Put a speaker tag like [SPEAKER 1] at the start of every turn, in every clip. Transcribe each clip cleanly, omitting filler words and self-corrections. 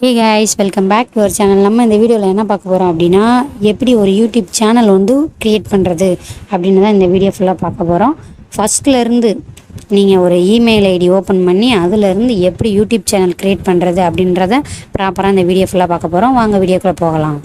[SPEAKER 1] Hey guys, welcome back to our channel. நம்ம இந்த வீடியோவில் என்ன பார்க்க போகிறோம் அப்படின்னா எப்படி ஒரு யூடியூப் சேனல் வந்து க்ரியேட் பண்ணுறது அப்படின்னு தான் இந்த வீடியோ ஃபுல்லாக பார்க்க போகிறோம். ஃபஸ்ட்லேருந்து நீங்கள் ஒரு இமெயில் ஐடி ஓப்பன் பண்ணி அதிலேருந்து எப்படி யூடியூப் சேனல் க்ரியேட் பண்ணுறது அப்படின்றத ப்ராப்பராக இந்த வீடியோ ஃபுல்லாக பார்க்க போகிறோம். வாங்க வீடியோக்குள்ளே போகலாம்.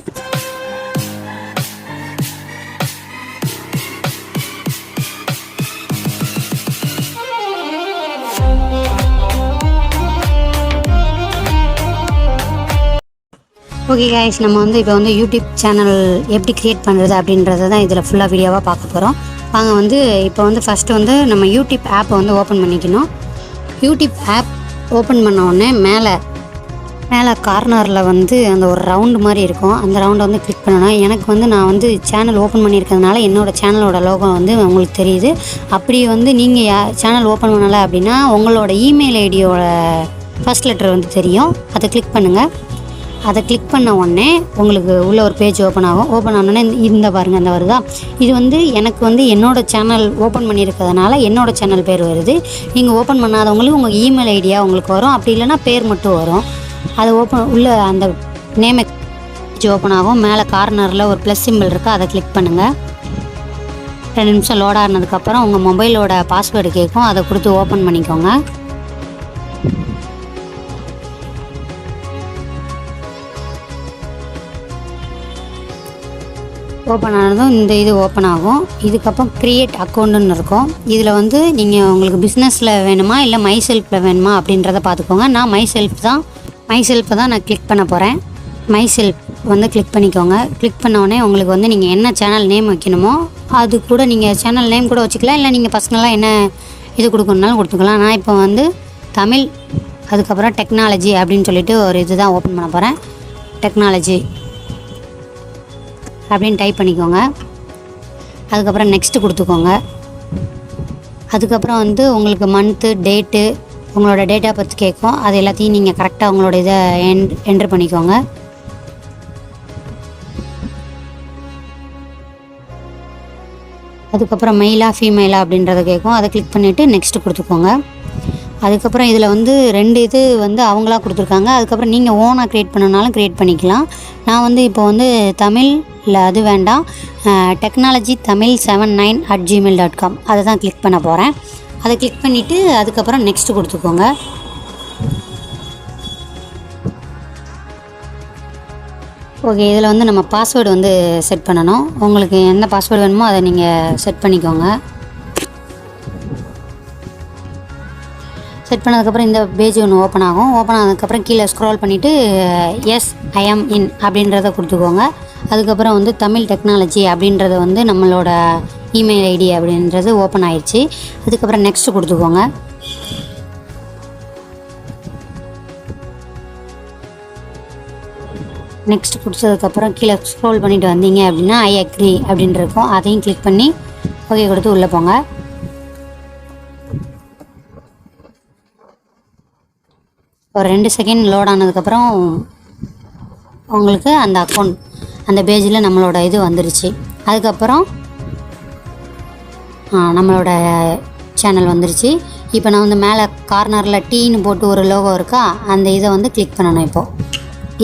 [SPEAKER 1] ஓகே கைஸ், நம்ம வந்து இப்போ வந்து யூடியூப் சேனல் எப்படி க்ரியேட் பண்ணுறது அப்படின்றத தான் இதில் ஃபுல்லாக வீடியோவாக பார்க்க போகிறோம். வாங்க வந்து இப்போ வந்து ஃபஸ்ட்டு வந்து நம்ம யூடியூப் ஆப்பை வந்து ஓப்பன் பண்ணிக்கணும். யூடியூப் ஆப் ஓப்பன் பண்ண உடனே மேலே கார்னரில் வந்து அந்த ஒரு ரவுண்டு மாதிரி இருக்கும். அந்த ரவுண்டை வந்து கிளிக் பண்ணணும். எனக்கு வந்து நான் வந்து சேனல் ஓப்பன் பண்ணியிருக்கிறதுனால என்னோடய சேனலோட லோகோ வந்து உங்களுக்கு தெரியுது. அப்படி வந்து நீங்கள் சேனல் ஓப்பன் பண்ணலை அப்படின்னா உங்களோட இமெயில் ஐடியோட ஃபஸ்ட் லெட்டர் வந்து தெரியும். அதை கிளிக் பண்ணுங்கள். அதை கிளிக் பண்ண உடனே உங்களுக்கு உள்ள ஒரு பேஜ் ஓப்பன் ஆகும். ஓப்பன் ஆனோடனே இந்த பாருங்கள், அந்த வருதா, இது வந்து எனக்கு வந்து என்னோடய சேனல் ஓப்பன் பண்ணியிருக்கிறதுனால என்னோடய சேனல் பேர் வருது. நீங்கள் ஓப்பன் பண்ணாதவங்களுக்கு உங்கள் இமெயில் ஐடியா உங்களுக்கு வரும். அப்படி இல்லைன்னா பேர் மட்டும் வரும். அது உள்ள அந்த நேம் பேஜ் ஓப்பன் ஆகும். மேலே கார்னரில் ஒரு ப்ளஸ் சிம்பிள் இருக்குது, அதை கிளிக் பண்ணுங்கள். 2 நிமிஷம் லோட் ஆனதுக்கப்புறம் உங்கள் மொபைலோட பாஸ்வேர்டு கேட்கும். அதை கொடுத்து ஓப்பன் பண்ணிக்கோங்க. ஓப்பன் ஆனதும் இந்த இது ஓப்பன் ஆகும். இதுக்கப்புறம் க்ரியேட் அக்கௌண்ட்டுன்னு இருக்கும். இதில் வந்து நீங்கள் உங்களுக்கு பிஸ்னஸில் வேணுமா இல்லை மை செல்ஃபில் வேணுமா அப்படின்றத பார்த்துக்கோங்க. நான் மை செல்ஃபை தான் நான் கிளிக் பண்ண போகிறேன். மை செல்ஃப் வந்து கிளிக் பண்ணிக்கோங்க. கிளிக் பண்ண உடனே உங்களுக்கு வந்து நீங்கள் என்ன சேனல் நேம் வைக்கணுமோ அது கூட நீங்கள் சேனல் நேம் கூட வச்சுக்கலாம். இல்லை நீங்கள் பர்சனலாக என்ன இது கொடுக்கணுன்னாலும் கொடுத்துக்கலாம். நான் இப்போ வந்து தமிழ் அதுக்கப்புறம் டெக்னாலஜி அப்படின்னு சொல்லிட்டு ஒரு இது தான் ஓப்பன் பண்ண போகிறேன். டெக்னாலஜி அப்படின்னு டைப் பண்ணிக்கோங்க. அதுக்கப்புறம் நெக்ஸ்ட்டு கொடுத்துக்கோங்க. அதுக்கப்புறம் வந்து உங்களுக்கு மந்த்து டேட்டு உங்களோட டேட்டா பற்றி கேட்கும். அது எல்லாத்தையும் நீங்கள் கரெக்டாக உங்களோட இதை என்ட்ரு பண்ணிக்கோங்க. அதுக்கப்புறம் மெயிலா ஃபீமெயிலா அப்படின்றத கேட்கும். அதை கிளிக் பண்ணிவிட்டு நெக்ஸ்ட்டு கொடுத்துக்கோங்க. அதுக்கப்புறம் இதில் வந்து 2 இது வந்து அவங்களா கொடுத்துருக்காங்க. அதுக்கப்புறம் நீங்கள் ஓனாக க்ரியேட் பண்ணனாலும் க்ரியேட் பண்ணிக்கலாம். நான் வந்து இப்போ வந்து தமிழ் இல்லை அது வேண்டாம், டெக்னாலஜி தமிழ் 79@gmail.com அதை தான் கிளிக் பண்ண போகிறேன். அதை கிளிக் பண்ணிவிட்டு அதுக்கப்புறம் நெக்ஸ்ட்டு கொடுத்துக்கோங்க. ஓகே, இதில் வந்து நம்ம பாஸ்வேர்டு வந்து செட் பண்ணணும். உங்களுக்கு எந்த பாஸ்வேர்டு வேணுமோ அதை நீங்கள் செட் பண்ணிக்கோங்க. செட் பண்ணதுக்கப்புறம் இந்த பேஜ் ஒன்று ஓப்பன் ஆகும். ஓப்பன் ஆனதுக்கப்புறம் கீழே ஸ்க்ரோல் பண்ணிவிட்டு எஸ் ஐ எம் இன் அப்படின்றத கொடுத்துக்கோங்க. அதுக்கப்புறம் வந்து தமிழ் டெக்னாலஜி அப்படின்றது வந்து நம்மளோட இமெயில் ஐடி அப்படின்றது ஓப்பன் ஆயிடுச்சு. அதுக்கப்புறம் நெக்ஸ்ட்டு கொடுத்துக்கோங்க. நெக்ஸ்ட் கொடுத்ததுக்கப்புறம் கீழே ஸ்க்ரோல் பண்ணிவிட்டு வந்தீங்க அப்படின்னா ஐ அக்ரி அப்படின்னு இருக்கும். அதையும் கிளிக் பண்ணி ஓகே கொடுத்து உள்ளே போங்க. ஒரு 2 செகண்ட் லோட் ஆனதுக்கப்புறம் உங்களுக்கு அந்த அக்கௌண்ட் அந்த பேஜில் நம்மளோட இது வந்துருச்சு. அதுக்கப்புறம் நம்மளோட சேனல் வந்துருச்சு. இப்போ நான் வந்து மேலே கார்னரில் டீன்னு போட்டு ஒரு லோகோ இருக்கா, அந்த இதை வந்து கிளிக் பண்ணணும். இப்போது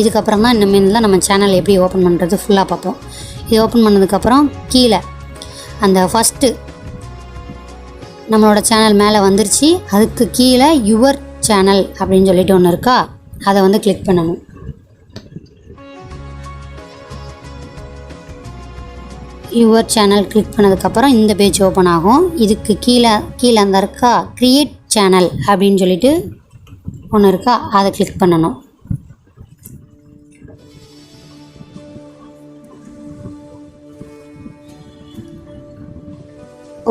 [SPEAKER 1] இதுக்கப்புறம் தான் இனிமேல் நம்ம சேனல் எப்படி ஓப்பன் பண்ணுறது ஃபுல்லாக பார்ப்போம். இது ஓப்பன் பண்ணதுக்கப்புறம் கீழே அந்த ஃபஸ்ட்டு நம்மளோட சேனல் மேலே வந்துருச்சு. அதுக்கு கீழே யுவர் சேனல் அப்படின்னு சொல்லிட்டு ஒன்று இருக்கா, அதை வந்து கிளிக் பண்ணணும். யுவர் சேனல் கிளிக் பண்ணதுக்கப்புறம் இந்த பேஜ் ஓப்பன் ஆகும். இதுக்கு கீழே அந்த இருக்கா க்ரியேட் சேனல் அப்படின்னு சொல்லிட்டு ஒன்று இருக்கா, அதை கிளிக் பண்ணணும்.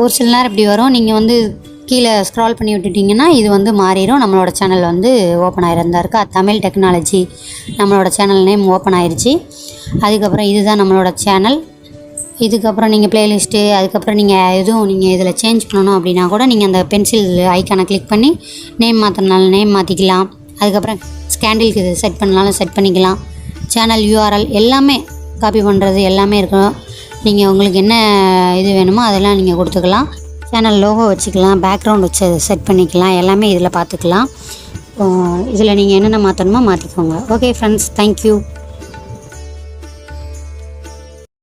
[SPEAKER 1] ஒரு சில நேரம் இப்படி வரும். நீங்கள் வந்து கீழே ஸ்க்ரால் பண்ணி விட்டுட்டிங்கன்னா இது வந்து மாறிடும். நம்மளோட சேனல் வந்து ஓப்பன் ஆகிருந்தா இருக்கா தமிழ் டெக்னாலஜி நம்மளோட சேனல் நேம் ஓப்பன் ஆயிடுச்சு. அதுக்கப்புறம் இதுதான் நம்மளோட சேனல். இதுக்கப்புறம் நீங்கள் ப்ளேலிஸ்ட்டு அதுக்கப்புறம் நீங்கள் இதில் சேஞ்ச் பண்ணணும் அப்படின்னா கூட நீங்கள் அந்த பென்சில் ஐக்கானை கிளிக் பண்ணி நேம் மாற்றினாலும் நேம் மாற்றிக்கலாம். அதுக்கப்புறம் ஸ்கேண்டிலுக்கு இது செட் பண்ணாலும் செட் பண்ணிக்கலாம். சேனல் யூஆர்எல் எல்லாமே காப்பி பண்ணுறது எல்லாமே இருக்கும். நீங்கள் உங்களுக்கு என்ன இது வேணுமோ அதெல்லாம் நீங்கள் கொடுத்துக்கலாம். சேனல் லோகோ வச்சுக்கலாம், பேக்ரவுண்ட் வச்சு செட் பண்ணிக்கலாம், எல்லாமே இதில் பார்த்துக்கலாம். இதில் நீங்கள் என்னென்ன மாற்றணுமோ மாற்றிக்கோங்க. Okay friends, thank you.